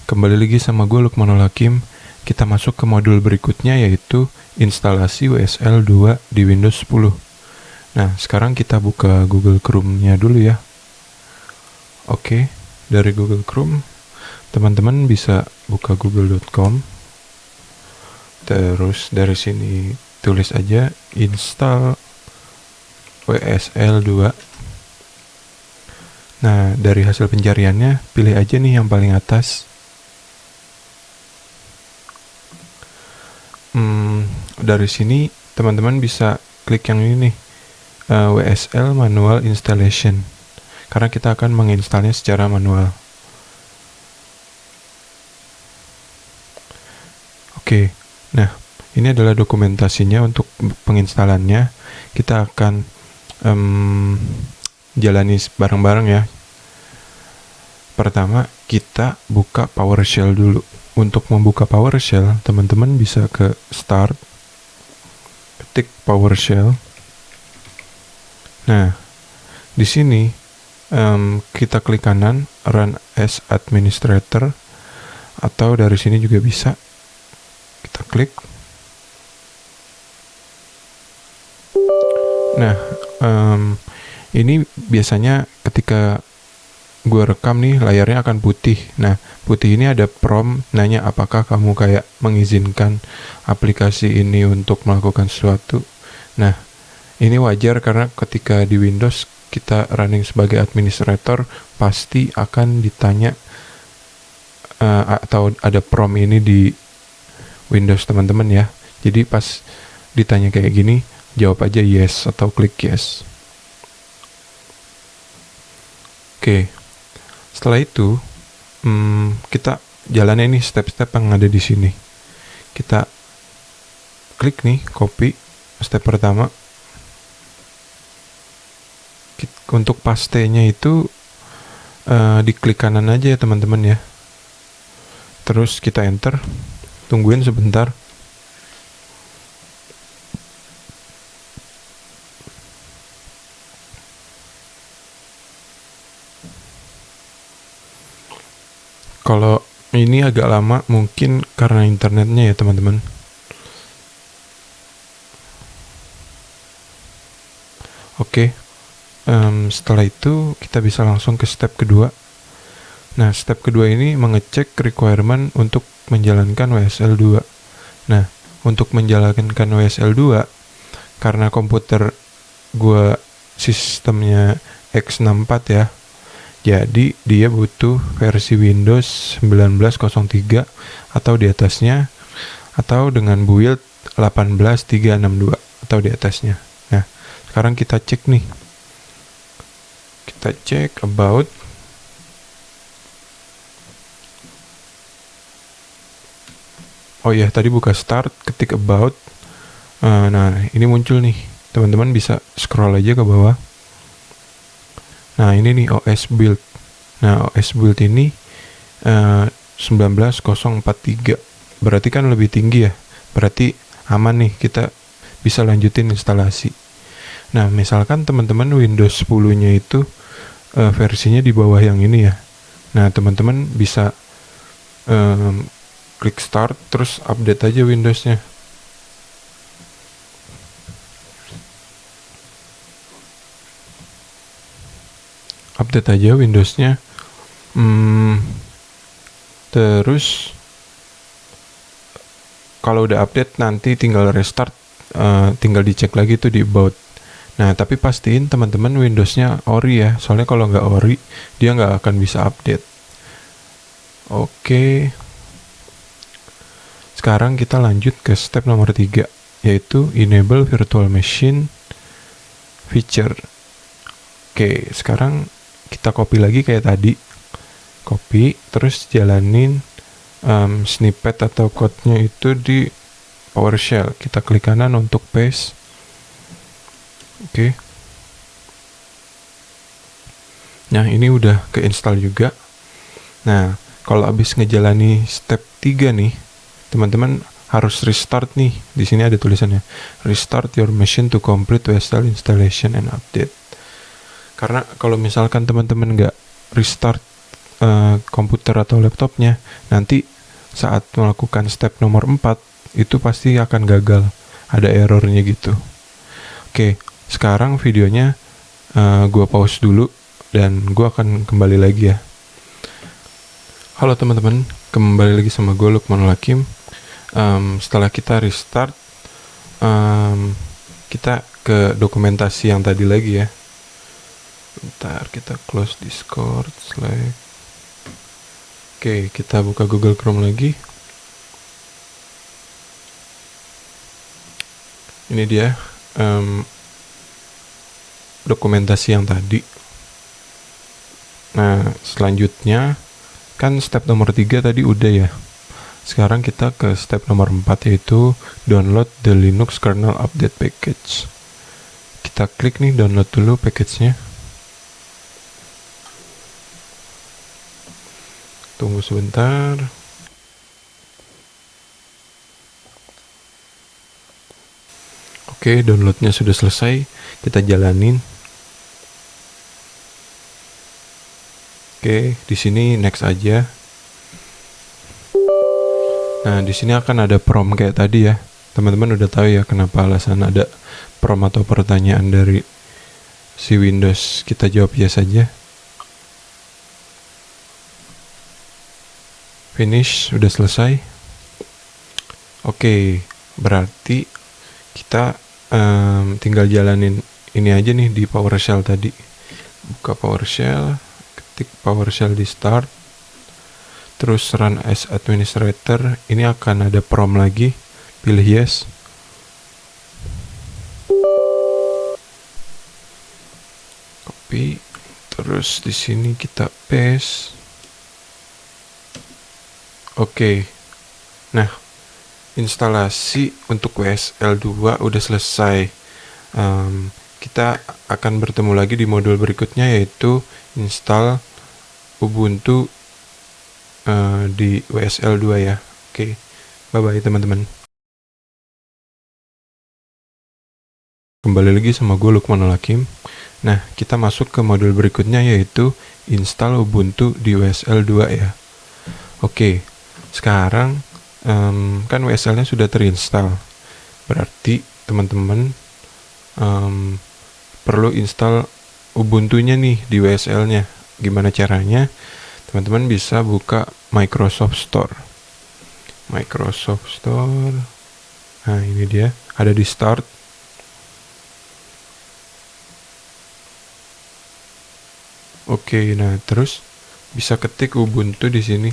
kembali lagi sama gue Lukmanul Hakim. Kita masuk ke modul berikutnya, yaitu instalasi WSL 2 di Windows 10. Nah, sekarang kita buka Google Chrome-nya dulu ya. Oke, dari Google Chrome, teman-teman bisa buka google.com. Terus dari sini tulis aja install WSL 2. Nah, dari hasil pencariannya, pilih aja nih yang paling atas. Dari sini, teman-teman bisa klik yang ini nih, WSL Manual Installation. Karena kita akan menginstalnya secara manual. Oke, nah ini adalah dokumentasinya untuk penginstalannya. Kita akan jalani bareng-bareng ya. Pertama, kita buka PowerShell dulu. Untuk membuka PowerShell, teman-teman bisa ke Start, ketik PowerShell. Nah, di sini kita klik kanan Run as Administrator, atau dari sini juga bisa. Kita klik. Nah, ini biasanya ketika gue rekam nih, layarnya akan putih. Nah, putih ini ada prompt nanya apakah kamu kayak mengizinkan aplikasi ini untuk melakukan sesuatu. Nah, ini wajar karena ketika di Windows kita running sebagai administrator, pasti akan ditanya atau ada prompt ini di Windows teman-teman ya. Jadi pas ditanya kayak gini, jawab aja yes atau klik yes. Oke. Setelah itu, kita jalannya nih step-step yang ada di sini. Kita klik nih, copy step pertama. Untuk paste-nya itu diklik kanan aja ya teman-teman ya. Terus kita enter, tungguin sebentar. Kalau ini agak lama, mungkin karena internetnya ya teman-teman. Oke, setelah itu kita bisa langsung ke step kedua. Nah, step kedua ini mengecek requirement untuk menjalankan WSL 2. Nah, untuk menjalankan WSL 2, karena komputer gue sistemnya x64 ya, jadi dia butuh versi Windows 19.03 atau di atasnya, atau dengan build 18362 atau di atasnya. Nah, sekarang kita cek nih. Kita cek about. Oh ya, tadi buka start, ketik about. Nah, ini muncul nih. Teman-teman bisa scroll aja ke bawah. Nah, ini nih OS build. Nah, OS build ini 19043. Berarti kan lebih tinggi ya. Berarti aman nih, kita bisa lanjutin instalasi. Nah, misalkan teman-teman Windows 10-nya itu versinya di bawah yang ini ya. Nah, teman-teman bisa klik start, terus update aja Windows-nya. Update aja Windows-nya. Terus kalau udah update, nanti tinggal restart, tinggal dicek lagi tuh di about. Nah, tapi pastiin teman-teman Windows-nya ori ya, soalnya kalau nggak ori, dia nggak akan bisa update. Oke. Sekarang kita lanjut ke step nomor 3, yaitu enable virtual machine feature. Oke, sekarang kita copy lagi kayak tadi. Copy, terus jalanin snippet atau code-nya itu di PowerShell. Kita klik kanan untuk paste. Oke. Nah, ini udah keinstall juga. Nah, kalau habis ngejalani step 3 nih, teman-teman harus restart nih. Di sini ada tulisannya, restart your machine to complete WSL installation and update. Karena kalau misalkan teman-teman nggak restart komputer atau laptopnya, nanti saat melakukan step nomor 4 itu pasti akan gagal, ada errornya gitu. Oke, sekarang videonya gue pause dulu dan gue akan kembali lagi ya. Halo teman-teman, kembali lagi sama gue Lukmanul Hakim. Setelah kita restart, kita ke dokumentasi yang tadi lagi ya. Bentar, kita close Discord, Slack. Oke, kita buka Google Chrome lagi. Ini dia dokumentasi yang tadi. Nah, selanjutnya kan step nomor 3 tadi udah ya. Sekarang kita ke step nomor 4, yaitu download the Linux kernel update package. Kita klik nih download dulu package-nya. Tunggu sebentar. Oke, downloadnya sudah selesai. Kita jalanin. Oke, di sini next aja. Nah, di sini akan ada prompt kayak tadi ya. Teman-teman udah tahu ya kenapa alasan ada prompt atau pertanyaan dari si Windows. Kita jawab yes saja. Finish, udah selesai. Oke, berarti kita tinggal jalanin ini aja nih di PowerShell tadi. Buka PowerShell, ketik PowerShell di start, terus run as administrator. Ini akan ada prompt lagi, pilih yes. Copy, terus di sini kita paste. Oke, nah instalasi untuk WSL 2 udah selesai. Kita akan bertemu lagi di modul berikutnya, yaitu install Ubuntu di WSL 2 ya. Oke, bye-bye teman-teman. Kembali lagi sama gue Lukmanul Hakim. Nah, kita masuk ke modul berikutnya, yaitu install Ubuntu di WSL 2 ya. Oke, sekarang kan WSL-nya sudah terinstall. Berarti teman-teman perlu install Ubuntu-nya nih di WSL-nya. Gimana caranya? Teman-teman bisa buka Microsoft Store. Microsoft Store. Nah, ini dia, ada di start. Oke, nah terus bisa ketik Ubuntu di sini.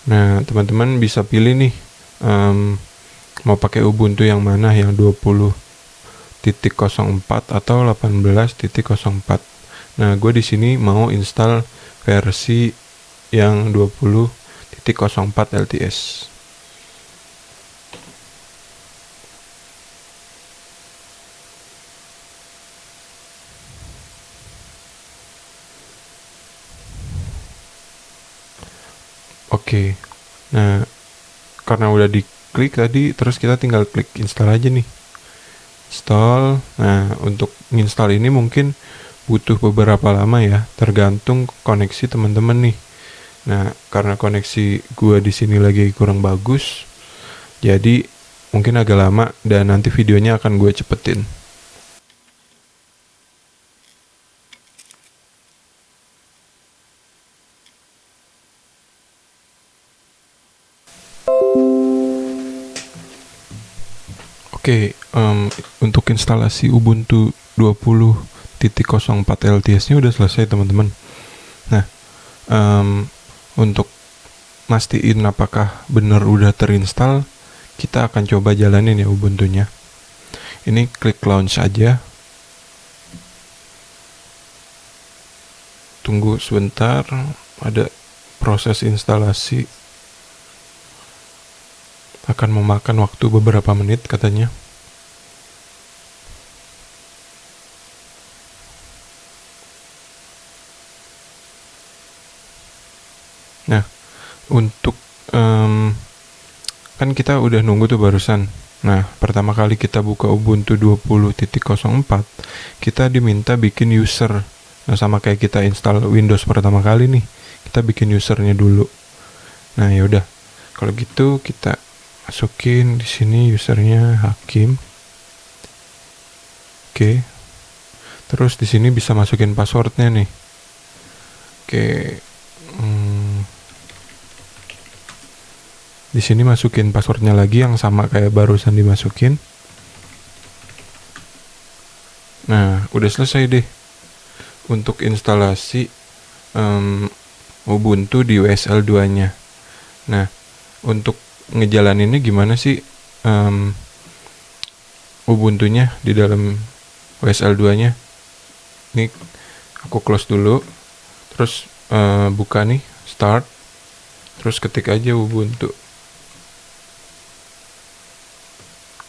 Nah, teman-teman bisa pilih nih mau pakai Ubuntu yang mana, yang 20.04 atau 18.04. Nah, gue di sini mau install versi yang 20.04 LTS. Oke, nah karena udah diklik tadi, terus kita tinggal klik install aja nih. Install. Nah, untuk install ini mungkin butuh beberapa lama ya, tergantung koneksi teman-teman nih. Nah, karena koneksi gua di sini lagi kurang bagus, jadi mungkin agak lama dan nanti videonya akan gue cepetin. Oke, untuk instalasi Ubuntu 20.04 LTS-nya udah selesai teman-teman. Nah, untuk mastiin apakah benar udah terinstall, kita akan coba jalanin ya Ubuntu-nya. Ini klik launch aja. Tunggu sebentar, ada proses instalasi. Akan memakan waktu beberapa menit katanya. Nah, untuk kan kita udah nunggu tuh barusan. Nah, pertama kali kita buka Ubuntu 20.04, kita diminta bikin user. Nah, sama kayak kita install Windows pertama kali nih, kita bikin usernya dulu. Nah, yaudah, kalau gitu kita masukin di sini usernya Hakim. Oke. Terus di sini bisa masukin passwordnya nih. Oke. Di sini masukin passwordnya lagi yang sama kayak barusan dimasukin. Nah, udah selesai deh untuk instalasi Ubuntu di WSL 2-nya. Nah, untuk ngejalaninnya gimana sih Ubuntunya di dalam WSL 2-nya? Ini aku close dulu. Terus buka nih, start. Terus ketik aja Ubuntu.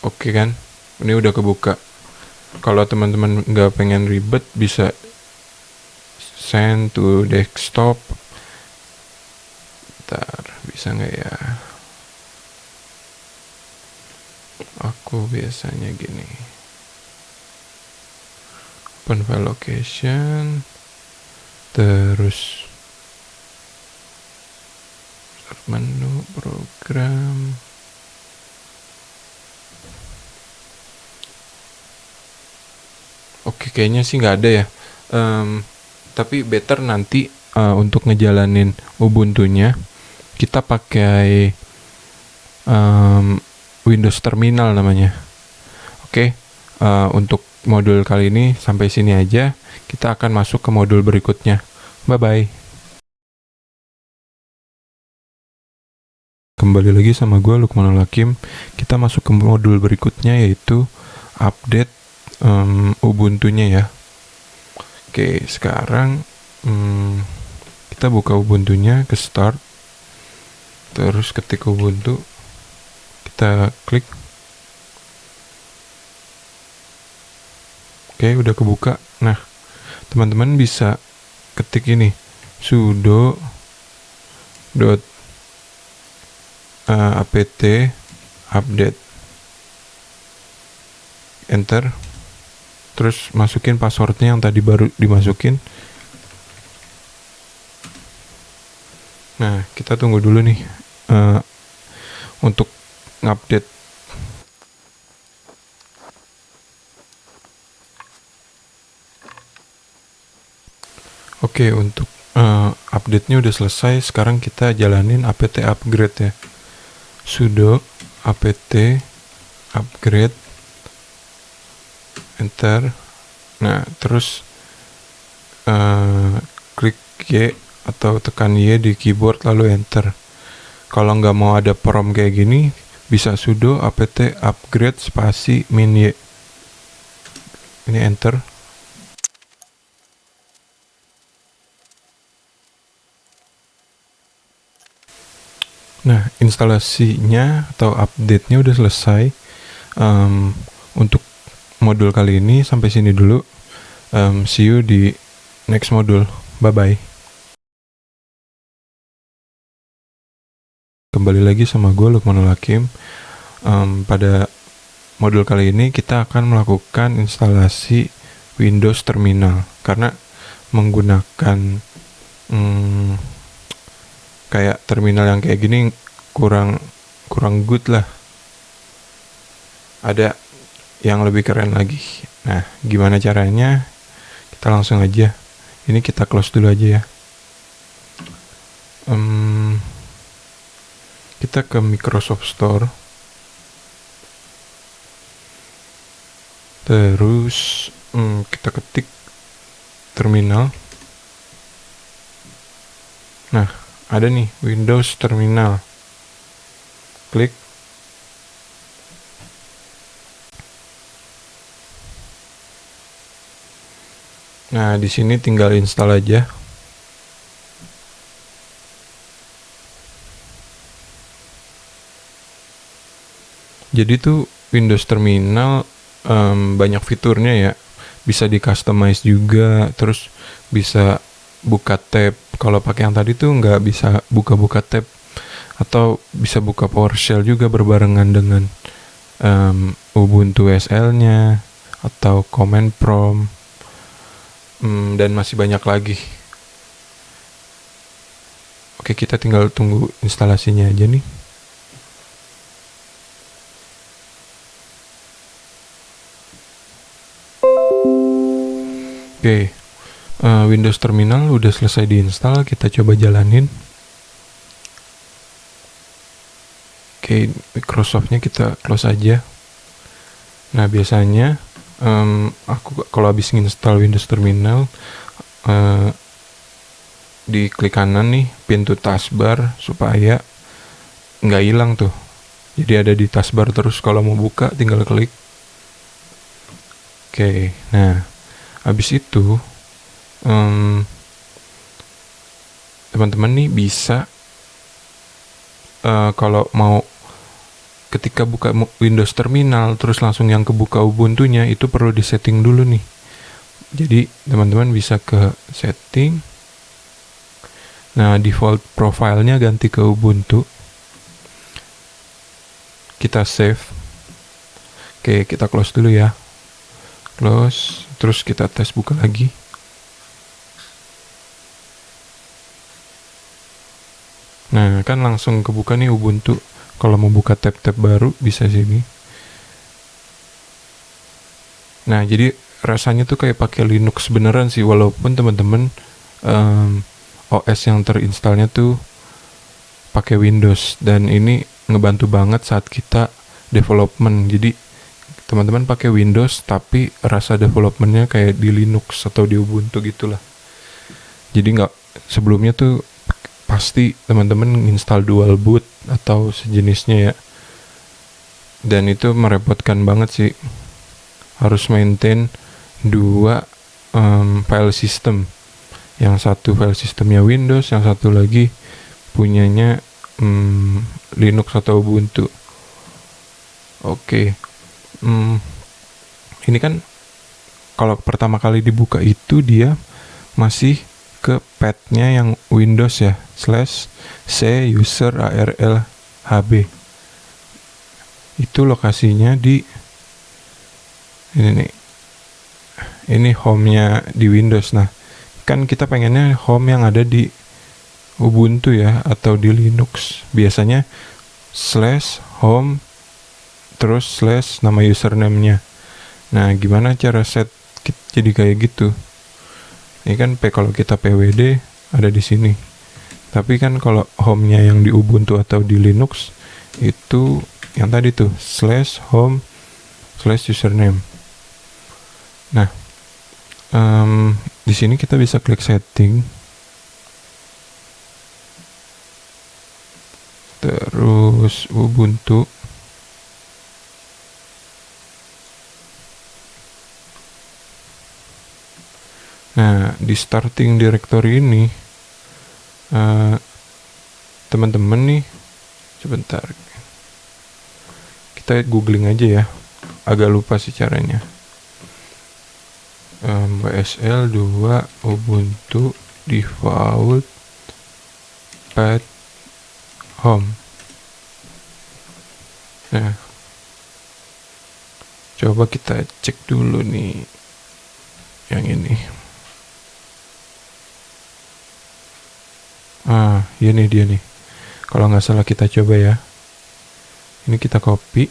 Oke kan? Ini udah kebuka. Kalau teman-teman nggak pengen ribet, bisa send to desktop. Bentar, bisa nggak ya? Aku biasanya gini. Open file location. Terus menu program. Oke, kayaknya sih nggak ada ya. Tapi better nanti untuk ngejalanin Ubuntunya kita pakai Windows Terminal namanya. Oke, untuk modul kali ini sampai sini aja. Kita akan masuk ke modul berikutnya. Bye-bye. Kembali lagi sama gue, Lukmanul Hakim. Kita masuk ke modul berikutnya, yaitu update Ubuntunya ya. Oke, sekarang kita buka Ubuntunya, ke start. Terus ketik Ubuntu. Kita klik. Oke, udah kebuka. Nah, teman-teman bisa ketik ini, sudo apt update, enter. Terus masukin passwordnya yang tadi baru dimasukin. Nah, kita tunggu dulu nih untuk ngupdate. Oke, untuk update-nya udah selesai. Sekarang kita jalanin apt upgrade ya. Sudo apt upgrade, enter. Nah, terus klik Y atau tekan Y di keyboard lalu enter. Kalau nggak mau ada prompt kayak gini, bisa sudo apt upgrade spasi min Y. Ini enter. Nah, instalasinya atau update-nya udah selesai. Untuk modul kali ini sampai sini dulu. See you di next modul. Bye-bye. Kembali lagi sama gue, Lukmanul Hakim. Pada modul kali ini kita akan melakukan instalasi Windows Terminal. Karena menggunakan kayak terminal yang kayak gini kurang good lah. Ada yang lebih keren lagi. Nah, gimana caranya? Kita langsung aja. Ini kita close dulu aja ya. Kita ke Microsoft Store. Terus kita ketik terminal. Nah, ada nih Windows Terminal. Klik. Nah, di sini tinggal install aja. Jadi tuh Windows Terminal banyak fiturnya ya. Bisa di customize juga, terus bisa buka tab. Kalau pakai yang tadi tuh nggak bisa buka-buka tab, atau bisa buka PowerShell juga berbarengan dengan Ubuntu SL-nya atau command prompt. dan masih banyak lagi. Oke, kita tinggal tunggu instalasinya aja nih. Oke, Windows Terminal udah selesai diinstal, kita coba jalanin. Oke, Microsoftnya kita close aja. Nah, biasanya aku kalau habis nginstal Windows Terminal, di klik kanan nih pintu taskbar supaya nggak hilang tuh. Jadi ada di taskbar terus, kalau mau buka tinggal klik. Oke, nah habis itu teman-teman nih bisa kalau mau ketika buka Windows Terminal terus langsung yang kebuka Ubuntu-nya, itu perlu disetting dulu nih. Jadi teman-teman bisa ke setting. Nah, default profile-nya ganti ke Ubuntu. Kita save. Oke, kita close dulu ya. Close, terus kita tes buka lagi. Nah, kan langsung kebuka nih Ubuntu. Kalau mau buka tab-tab baru bisa sini. Nah, jadi rasanya tuh kayak pakai Linux beneran sih, walaupun teman-teman OS yang terinstalnya tuh pakai Windows, dan ini ngebantu banget saat kita development. Jadi teman-teman pakai Windows tapi rasa developmentnya kayak di Linux atau di Ubuntu gitulah. Jadi nggak, sebelumnya tuh pasti teman-teman install dual boot atau sejenisnya ya, dan itu merepotkan banget sih, harus maintain dua file system. Yang satu file sistemnya Windows, yang satu lagi punyanya Linux atau Ubuntu. Oke. Ini kan kalau pertama kali dibuka itu dia masih ke path-nya yang Windows ya, /c user arl hb. Itu lokasinya di ini nih. Ini home-nya di Windows. Nah, kan kita pengennya home yang ada di Ubuntu ya, atau di Linux. Biasanya /home terus / nama username-nya. Nah, gimana cara set jadi kayak gitu? Ini kan kalau kita pwd ada di sini. Tapi kan kalau home-nya yang di Ubuntu atau di Linux itu yang tadi tuh /home /username. Nah, di sini kita bisa klik setting, terus Ubuntu. Nah, di starting directory ini teman-teman nih, sebentar kita googling aja ya, agak lupa sih caranya. WSL 2 Ubuntu default path home. Nah, coba kita cek dulu nih yang ini. Ini dia nih. Kalau nggak salah kita coba ya. Ini kita copy.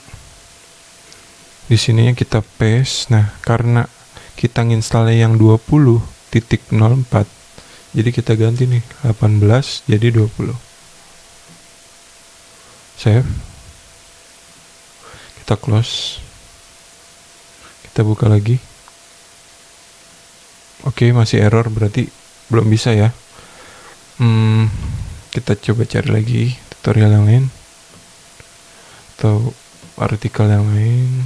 Di sininya kita paste. Nah, karena kita nginstalnya yang 20.04, jadi kita ganti nih 18 jadi 20. Save. Kita close. Kita buka lagi. Oke, masih error, berarti belum bisa ya. Kita coba cari lagi tutorial yang lain atau artikel yang lain.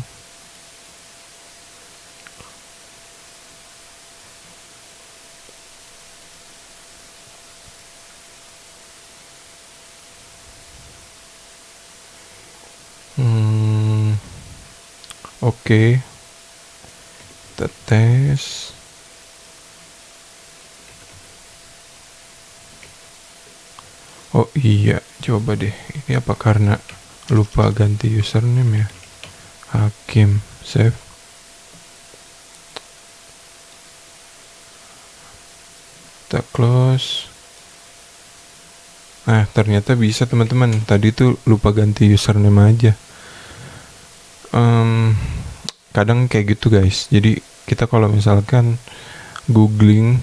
Oke, kita tes. Oh iya, coba deh. Ini apa karena lupa ganti username ya? Hakim, save. Kita close. Nah, ternyata bisa teman-teman. Tadi tuh lupa ganti username aja. Kadang kayak gitu guys. Jadi kita kalau misalkan googling,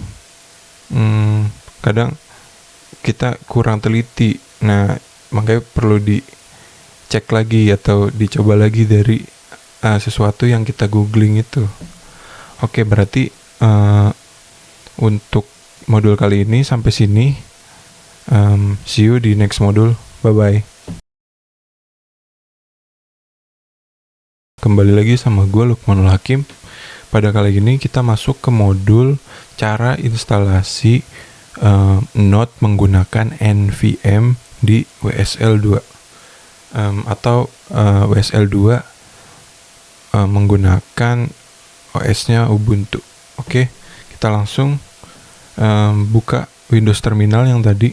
kadang kita kurang teliti. Nah, makanya perlu dicek lagi atau dicoba lagi dari sesuatu yang kita googling itu. Oke, berarti untuk modul kali ini sampai sini. See you di next modul. Bye-bye. Kembali lagi sama gue Lukmanul Hakim. Pada kali ini kita masuk ke modul cara instalasi Node menggunakan NVM di WSL2 atau WSL2 menggunakan OS-nya Ubuntu. Oke, kita langsung buka Windows Terminal yang tadi.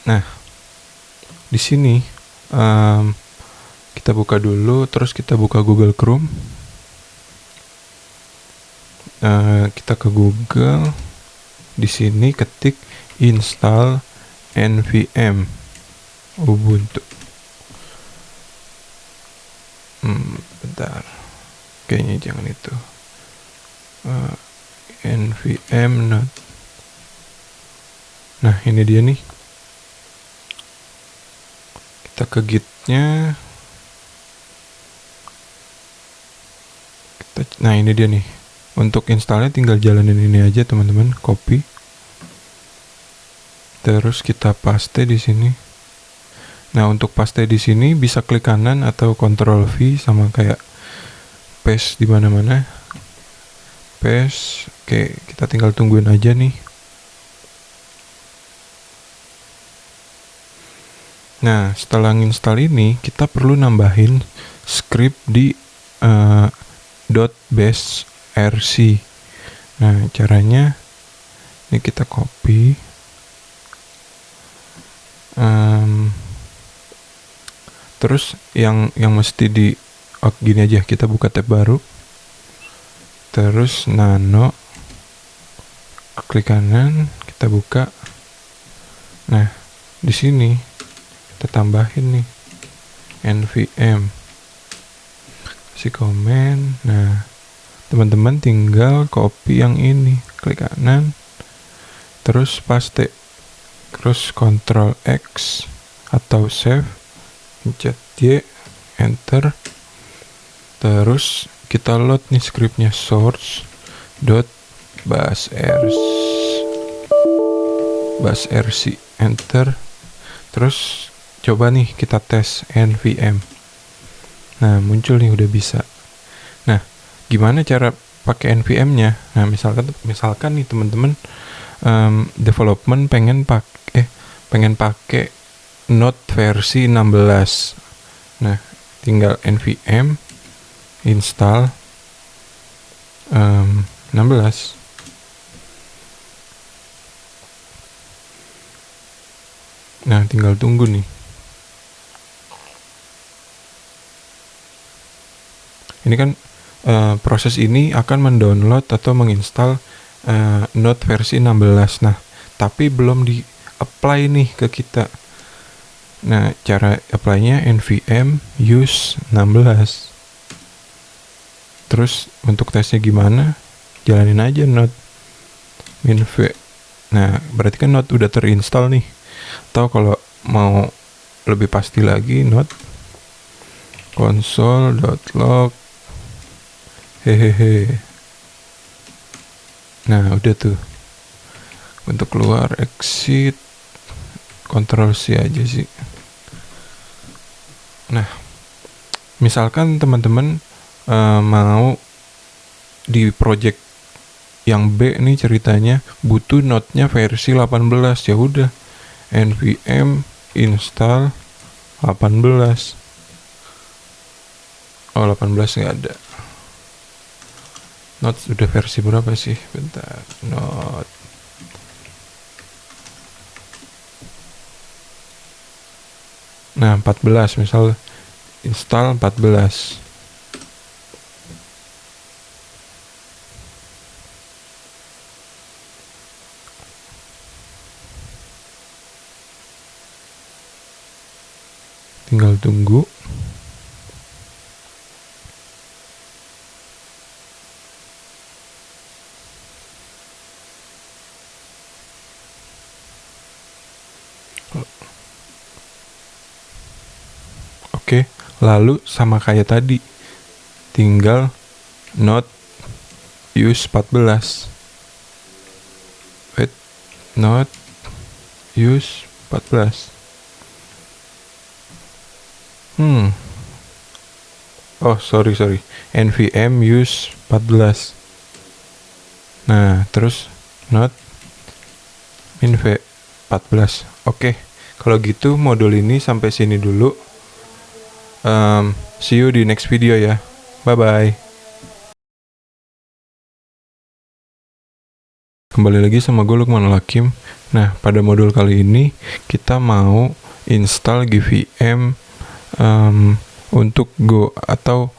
Nah, di sini kita buka dulu, terus kita buka Google Chrome. Kita ke Google, di sini ketik install NVM Ubuntu. Bentar, kayaknya jangan itu. NVM Node. Nah, ini dia nih. Kita ke gitnya. Nah, ini dia nih. Untuk installnya tinggal jalanin ini aja teman-teman, copy. Terus kita paste di sini. Nah, untuk paste di sini bisa klik kanan atau Ctrl V sama kayak paste di mana-mana. Paste. Oke, kita tinggal tungguin aja nih. Nah, setelah nginstal ini, kita perlu nambahin script di .bash rc. Nah, caranya ini kita copy. Terus yang mesti gini aja, kita buka tab baru. Terus nano, klik kanan, kita buka. Nah, di sini kita tambahin nih NVM. Kasih komen. Nah, teman-teman tinggal copy yang ini, klik kanan, terus paste, terus Ctrl X atau save, pencet Y, enter, terus kita load nih scriptnya source.bash rc, enter, terus coba nih kita tes NVM. Nah, muncul nih, udah bisa. Nah, gimana cara pakai NVM-nya? Nah, misalkan nih teman-teman development pengen pakai Node versi 16. Nah, tinggal NVM install 16. Nah, tinggal tunggu nih. Ini kan proses ini akan mendownload atau menginstal Node versi 16. Nah, tapi belum di-apply nih ke kita. Nah, cara apply-nya NVM use 16. Terus untuk tesnya gimana? Jalanin aja Node minv. Nah, berarti kan Node udah terinstall nih. Atau kalau mau lebih pasti lagi, Node console.log. Hehehe. Nah, udah tuh. Untuk keluar, exit, Ctrl C aja sih. Nah, misalkan teman-teman mau di project yang B nih ceritanya butuh Node-nya versi 18, ya udah NVM install 18. Oh, 18 nggak ada. Node udah versi berapa sih? Bentar. Node. Nah, 14 misal install 14. tinggal tunggu. Oke, lalu sama kayak tadi, tinggal not use 14. Wait, not use 14. Oh, sorry. NVM use 14. Nah, terus not minv 14. Oke, kalau gitu modul ini sampai sini dulu. See you di next video ya. Bye-bye. Kembali lagi sama gue Lukman Hakim. Nah, pada modul kali ini kita mau install GVM untuk Go atau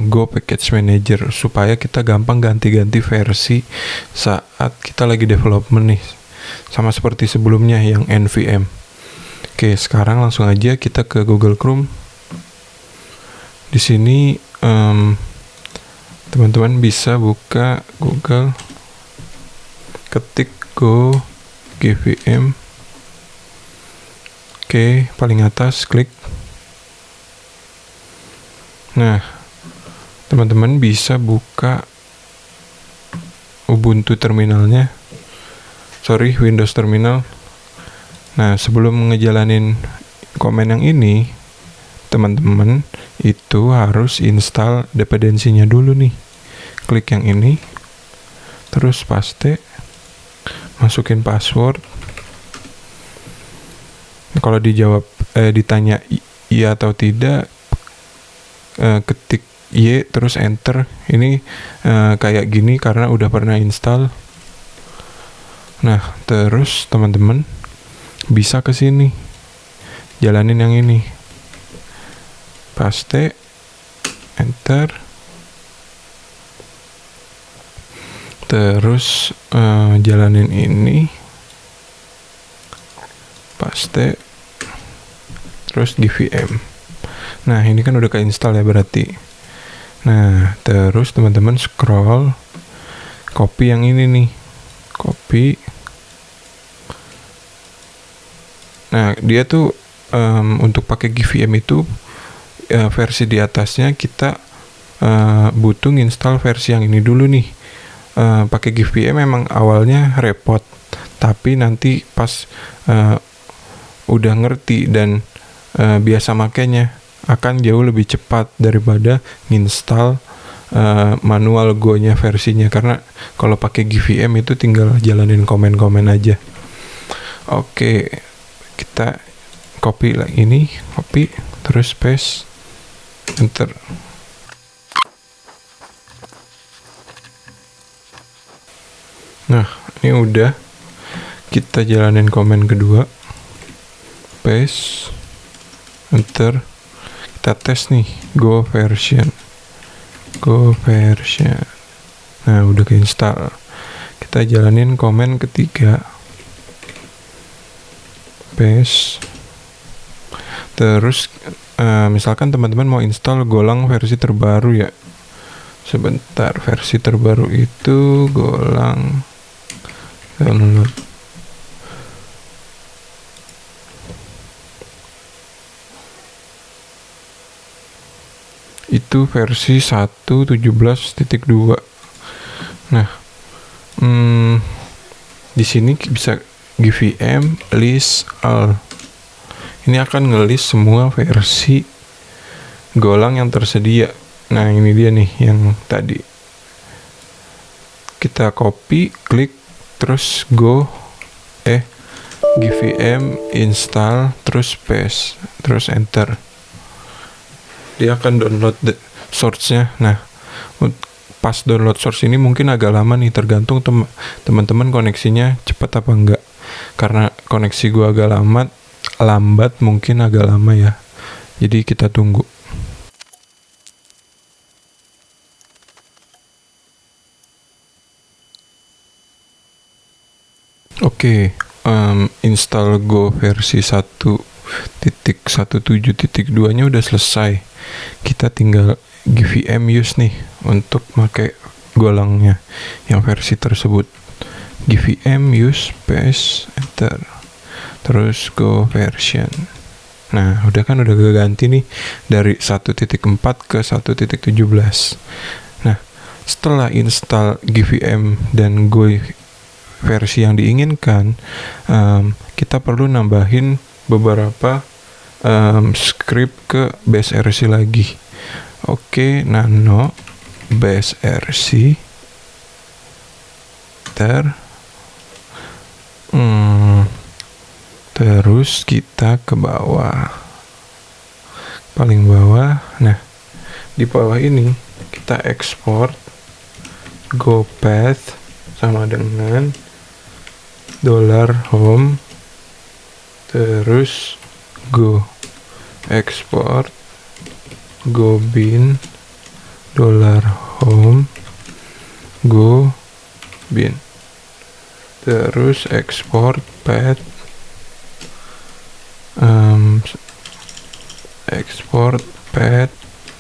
Go Package Manager supaya kita gampang ganti-ganti versi saat kita lagi development nih. Sama seperti sebelumnya yang NVM. Oke, sekarang langsung aja kita ke Google Chrome. Di sini teman-teman bisa buka Google, ketik Go GVM. Oke, paling atas klik. Nah, teman-teman bisa buka Ubuntu terminalnya. Windows terminal. Nah, sebelum ngejalanin komen yang ini, teman-teman itu harus install dependensinya dulu nih. Klik yang ini, terus paste, masukin password. Kalau ditanya iya atau tidak, ketik Y terus enter. Ini kayak gini karena udah pernah install. Nah, terus teman-teman bisa ke sini, jalanin yang ini. Paste, enter, terus jalanin ini, paste, terus GVM. Nah, ini kan udah keinstall ya berarti. Nah, terus teman-teman scroll, copy yang ini nih, copy. Nah, dia tuh untuk pakai GVM itu versi di atasnya kita butuh install versi yang ini dulu nih. Pakai GVM memang awalnya repot, tapi nanti pas udah ngerti dan biasa makainya akan jauh lebih cepat daripada install manual Go-nya versinya, karena kalau pakai GVM itu tinggal jalanin komen-komen aja. Oke, kita copy lah ini, copy terus paste, enter. Nah, ini udah, kita jalanin komen kedua, paste, enter. Kita tes nih, Go version. Nah, udah keinstall. Kita jalanin komen ketiga, paste. Terus misalkan teman-teman mau install Golang versi terbaru ya. Sebentar, versi terbaru itu Golang download. Itu versi 1.17.2. Nah, di sini bisa GVM list all. Ini akan ngelist semua versi Golang yang tersedia. Nah, ini dia nih yang tadi. Kita copy, klik, terus GVM install, terus paste, terus enter. Dia akan download source-nya. Nah, pas download source ini mungkin agak lama nih, tergantung teman-teman koneksinya cepat apa enggak. Karena koneksi gua agak lambat mungkin agak lama ya. Jadi kita tunggu. Oke, install Go versi 1 1.17.2 nya udah selesai. Kita tinggal GVM use nih untuk pakai golangnya yang versi tersebut. GVM use space enter, terus go version. Nah, udah keganti nih dari 1.4 ke 1.17. Nah, setelah install GVM dan Go versi yang diinginkan, kita perlu nambahin beberapa script ke base RC lagi. Oke, nano base RC terus kita ke bawah, paling bawah. Nah, di bawah ini kita export go path sama dengan $home, terus go export go bin $home go bin, terus export path export path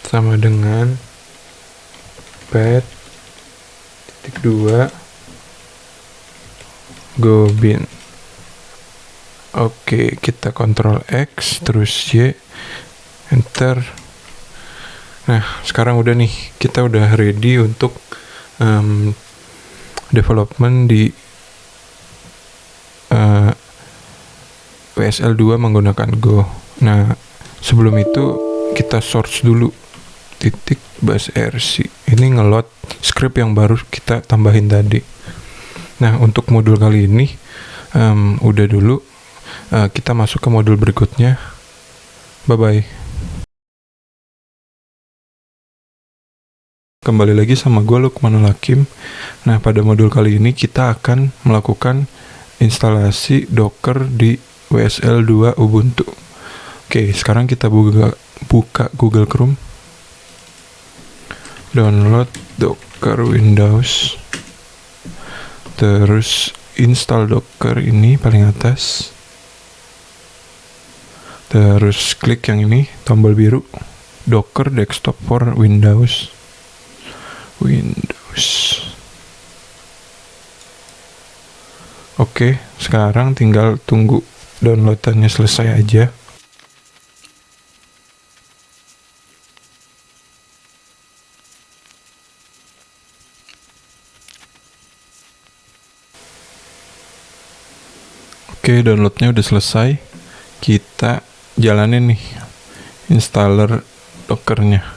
sama dengan path titik 2 go bin. Oke, kita Ctrl X terus Y, enter. Nah, sekarang udah nih, kita udah ready untuk development di WSL2 menggunakan Go. Nah, sebelum itu kita source dulu titik base RC. Ini ngelot script yang baru kita tambahin tadi. Nah, untuk modul kali ini udah dulu. Kita masuk ke modul berikutnya. Bye-bye. Kembali lagi sama gue, Lukmanul Hakim. Nah, pada modul kali ini kita akan melakukan instalasi Docker di WSL2 Ubuntu. Oke, sekarang kita buka Google Chrome. Download Docker Windows. Terus install Docker ini paling atas. Terus klik yang ini, tombol biru. Docker Desktop for Windows. Oke, sekarang tinggal tunggu downloadannya selesai aja. Oke, downloadnya udah selesai. Kita jalanin nih installer Dockernya.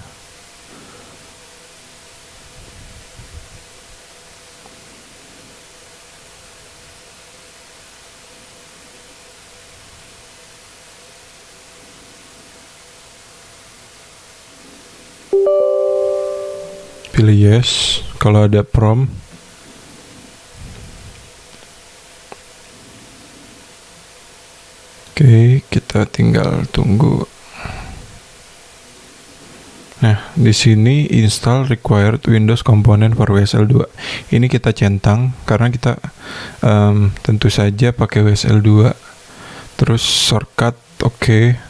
Pilih yes kalau ada prompt. Oke, kita tinggal tunggu. Nah, di sini install required Windows component for WSL2. Ini kita centang karena kita tentu saja pakai WSL2. Terus shortcut oke.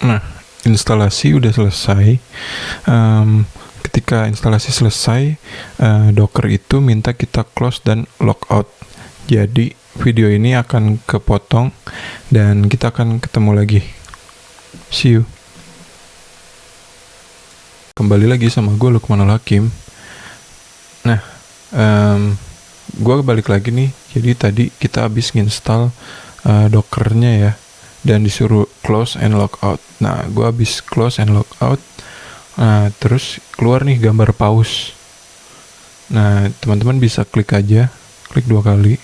Nah, instalasi udah selesai. Ketika instalasi selesai, Docker itu minta kita close dan logout. Jadi video ini akan kepotong dan kita akan ketemu lagi. See you. Kembali lagi sama gue, Lukmanul Hakim. Nah, gue balik lagi nih. Jadi tadi kita habis nginstal Dockernya ya, dan disuruh close and logout. Nah, gue habis close and logout. Nah, terus keluar nih gambar pause. Nah, teman-teman bisa klik aja, klik 2 kali.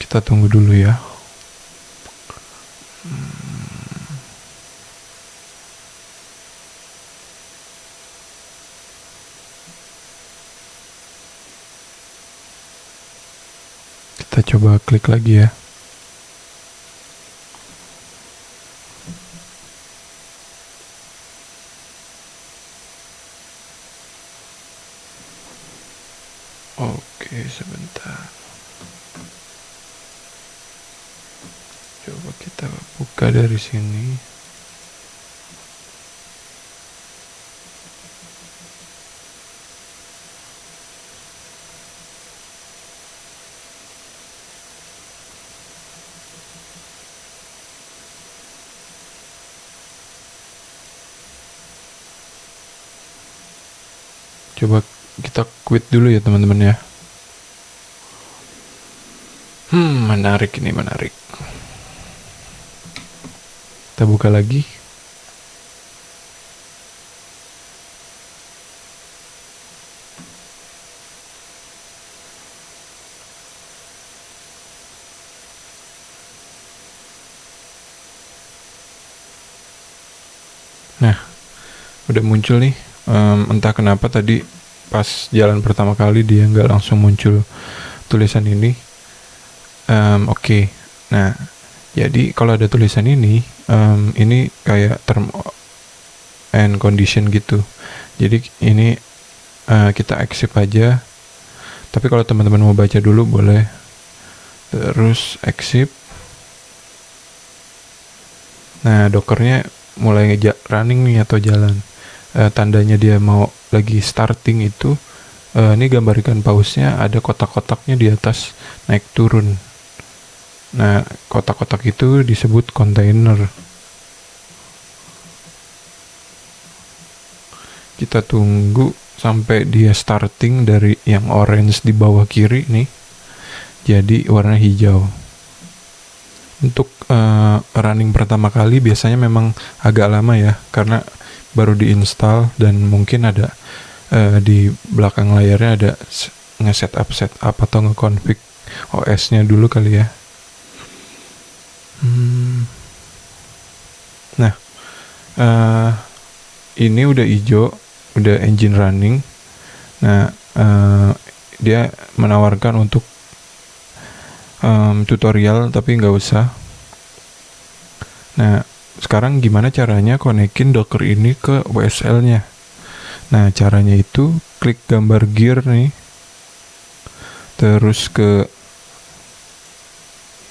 Kita tunggu dulu ya. Kita coba klik lagi ya. Oke, sebentar. Coba kita buka dari sini. Coba kita quit dulu ya teman-teman ya. Menarik ini, menarik. Kita buka lagi. Nah, udah muncul nih. Entah kenapa tadi pas jalan pertama kali dia nggak langsung muncul tulisan ini. Oke. Nah, jadi kalau ada tulisan ini kayak term and condition gitu. Jadi ini kita accept aja. Tapi kalau teman-teman mau baca dulu boleh. Terus accept. Nah, Dockernya mulai running nih atau jalan. Tandanya dia mau lagi starting itu, ini gambar ikan pausnya ada kotak-kotaknya di atas naik turun. Nah, kotak-kotak itu disebut kontainer. Kita tunggu sampai dia starting dari yang orange di bawah kiri nih, jadi warna hijau. Untuk running pertama kali biasanya memang agak lama ya, karena baru diinstal dan mungkin ada di belakang layarnya ada nge-setup atau nge-config OS-nya dulu kali ya. Nah, ini udah hijau, udah engine running. Nah, dia menawarkan untuk tutorial tapi nggak usah. Nah, sekarang gimana caranya konekin Docker ini ke WSL-nya? Nah, caranya itu klik gambar gear nih, terus ke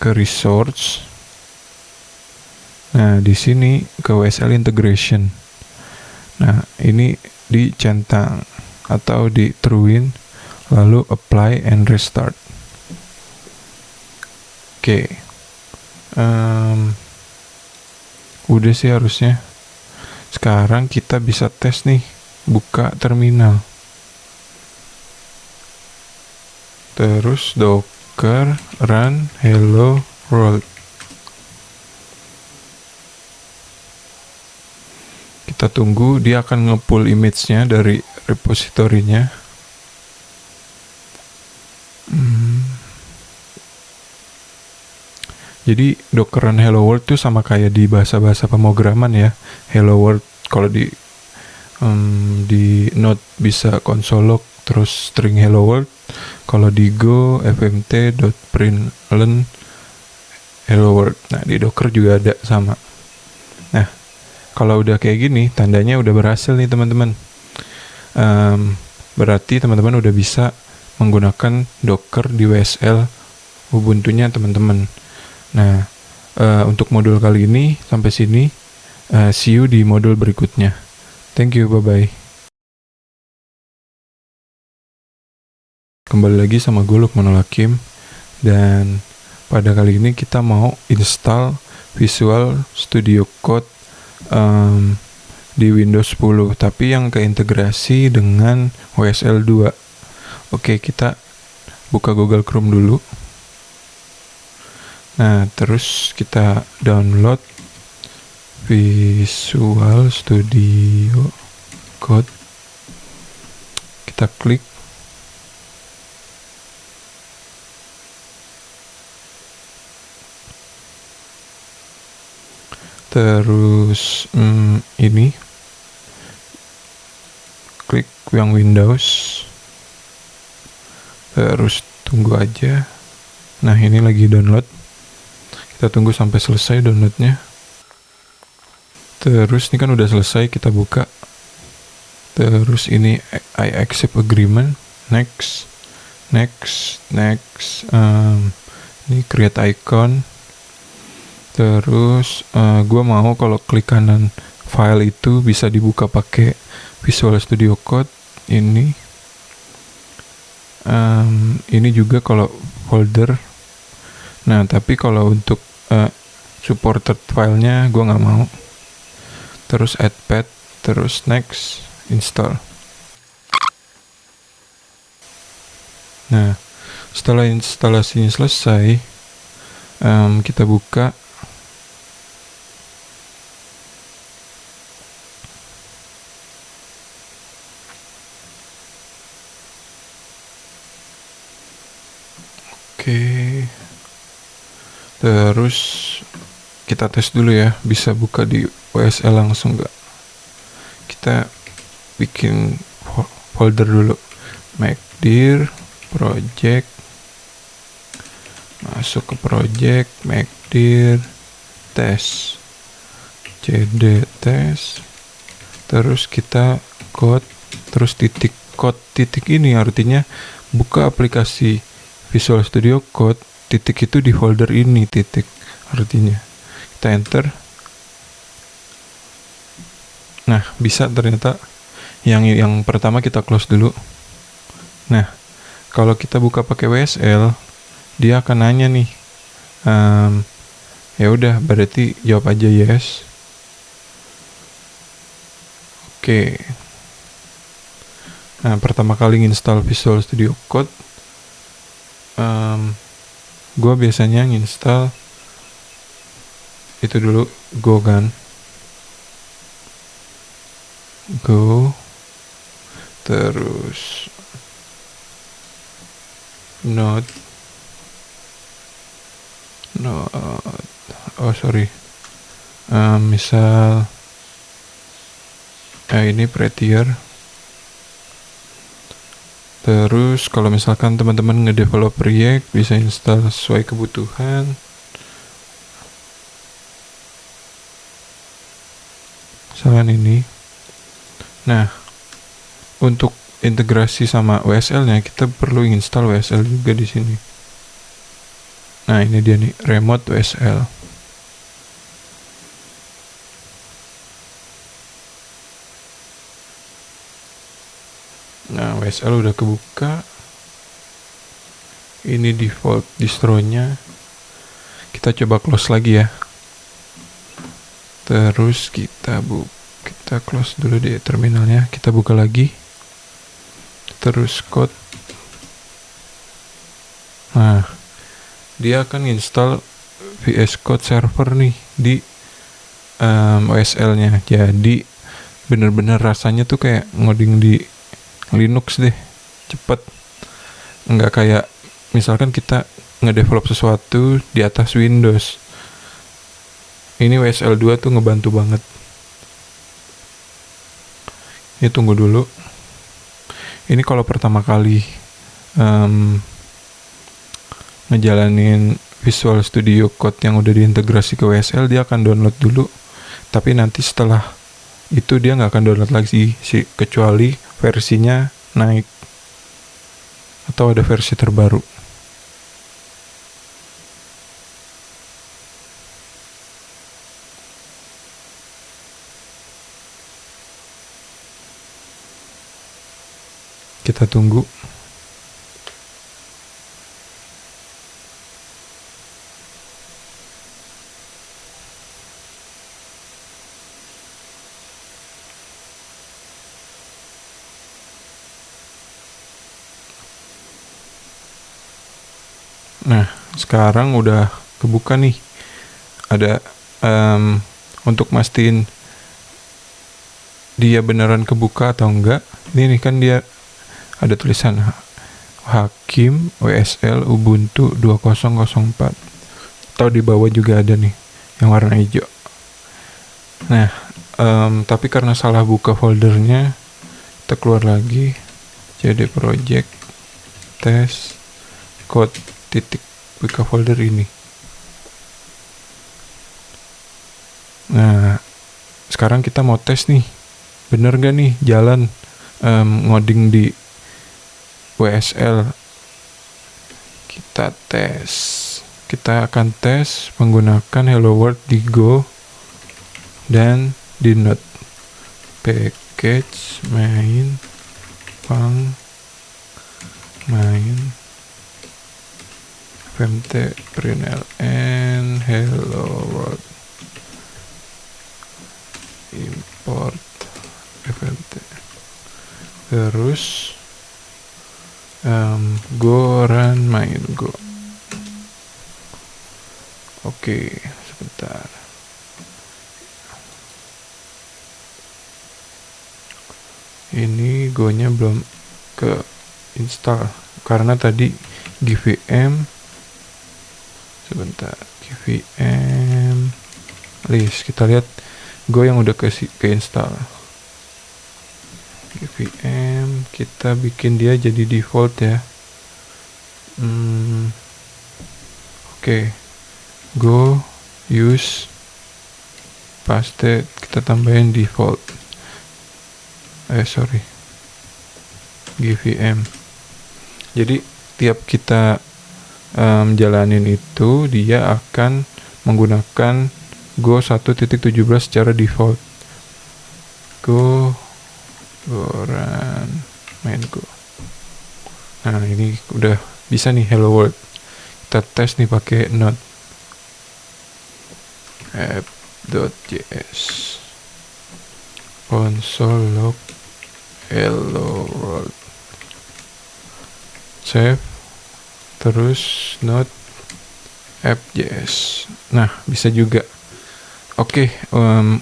resource. Nah, di sini ke WSL integration. Nah, ini dicentang atau ditruin, lalu apply and restart. Oke. Udah sih harusnya. Sekarang kita bisa tes nih, buka terminal. Terus docker run hello world. Kita tunggu, dia akan nge-pull image-nya dari repositorinya. Jadi Docker run hello world itu sama kayak di bahasa-bahasa pemrograman ya. Hello world kalau di Node bisa console log terus string hello world. Kalau di Go fmt.println hello world. Nah, di Docker juga ada sama. Nah, kalau udah kayak gini tandanya udah berhasil nih teman-teman. Berarti teman-teman udah bisa menggunakan Docker di WSL Ubuntu-nya teman-teman. Nah, untuk modul kali ini sampai sini. See you di modul berikutnya. Thank you, bye-bye. Kembali lagi sama gue Lukmanul Hakim. Dan pada kali ini kita mau install Visual Studio Code di Windows 10, tapi yang keintegrasi dengan WSL 2. Oke, kita buka Google Chrome dulu. Nah, terus kita download Visual Studio Code. Kita klik. Terus ini klik yang Windows. Terus tunggu aja. Nah, ini lagi download. Kita tunggu sampai selesai downloadnya. Terus ini kan udah selesai, kita buka. Terus ini I accept agreement, next. next. Ini create icon. Terus gue mau kalau klik kanan file itu bisa dibuka pakai Visual Studio Code ini. Ini juga kalau folder. Nah, tapi kalau untuk supported filenya gue nggak mau. Terus add path, terus next, install. Nah, setelah instalasinya selesai, kita buka. Oke. Terus kita tes dulu ya, bisa buka di WSL langsung nggak? Kita bikin folder dulu. Makdir, project, masuk ke project, Makdir, tes, cd tes, terus kita code, terus titik. Code titik ini artinya buka aplikasi Visual Studio Code, titik itu di folder ini, titik artinya. Kita enter. Nah, bisa ternyata yang pertama kita close dulu. Nah, kalau kita buka pakai WSL, dia akan nanya nih. Ya udah, berarti jawab aja yes. Oke. Nah, pertama kali install Visual Studio Code, gue biasanya nginstal itu dulu, Go kan. Go. Terus Node. Misal ini Prettier. Terus kalau misalkan teman-teman ngedevelop React, bisa install sesuai kebutuhan. Misalkan ini. Nah, untuk integrasi sama WSL-nya, kita perlu install WSL juga di sini. Nah, ini dia nih, remote WSL. Nah, WSL udah kebuka. Ini default distro-nya. Kita coba close lagi ya. Terus kita close dulu di terminalnya. Kita buka lagi. Terus code. Nah, dia akan install VS Code server nih di WSL-nya. Jadi bener-bener rasanya tuh kayak ngoding di Linux deh, cepet. Nggak kayak misalkan kita ngedevelop sesuatu di atas Windows. Ini WSL 2 tuh ngebantu banget. Ini tunggu dulu. Ini kalau pertama kali ngejalanin Visual Studio Code yang udah diintegrasi ke WSL, dia akan download dulu. Tapi nanti setelah itu dia nggak akan download lagi sih, kecuali versinya naik atau ada versi terbaru. Kita tunggu. Nah, sekarang udah kebuka nih. Ada untuk mastiin dia beneran kebuka atau enggak. Ini kan dia ada tulisan Hakim WSL Ubuntu 2004. Atau di bawah juga ada nih yang warna hijau. Nah, tapi karena salah buka foldernya, kita keluar lagi. CD project tes code titik buka folder ini. Nah, sekarang kita mau tes nih, bener gak nih jalan ngoding di WSL Kita tes. Kita akan tes menggunakan hello world di Go dan di Node. Package main fmt println hello world import fmt, terus go run main go. Oke, sebentar. Ini go-nya belum ke install karena tadi gvm. Sebentar, gvm list. Kita lihat go yang udah ke install. gvm, kita bikin dia jadi default ya. Oke. Go use paste, kita tambahin default. gvm. Jadi tiap kita jalanin itu dia akan menggunakan Go 1.17 secara default. Go run main Go. Nah, ini udah bisa nih hello world. Kita tes nih pakai Node app.js console log hello world, save, terus Node app.js. Nah, bisa juga. Oke,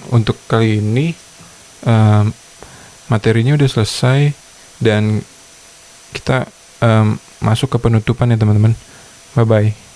untuk kali ini materinya udah selesai dan kita masuk ke penutupan ya teman-teman. Bye bye.